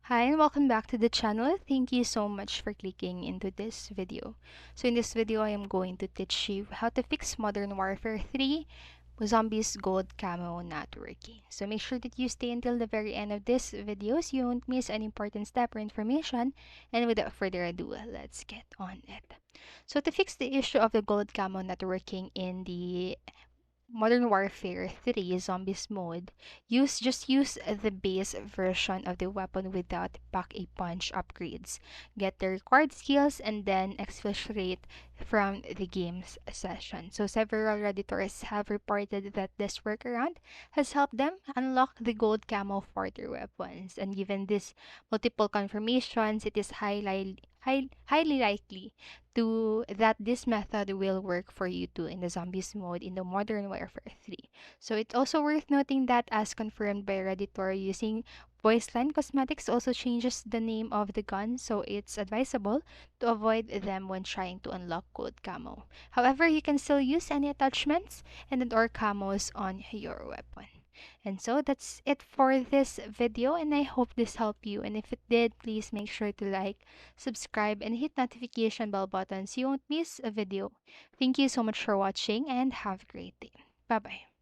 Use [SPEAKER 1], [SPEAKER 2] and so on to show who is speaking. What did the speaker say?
[SPEAKER 1] Hi and welcome back to the channel. Thank you so much for clicking into this video. So in this video, I am going to teach you how to fix Modern Warfare 3 Zombies Gold Camo not working. So make sure that you stay until the very end of this video so you won't miss any important step or information. And without further ado, let's get on it. So to fix the issue of the gold camo not working in the Modern Warfare 3 Zombies mode, just use the base version of the weapon without pack-a-punch upgrades. Get the required skills and then exfiltrate from the game's session. So several redditors have reported that this workaround has helped them unlock the gold camo for their weapons. And given these multiple confirmations, it is highly likely to that this method will work for you too in the zombies mode in the Modern Warfare 3. So it's also worth noting that as confirmed by Redditor, using voice line cosmetics also changes the name of the gun, so it's advisable to avoid them when trying to unlock gold camo. However, you can still use any attachments and or camos on your weapon. And so that's it for this video, and I hope this helped you. And if it did, please make sure to like, subscribe, and hit notification bell button so you won't miss a video. Thank you so much for watching and have a great day. Bye bye.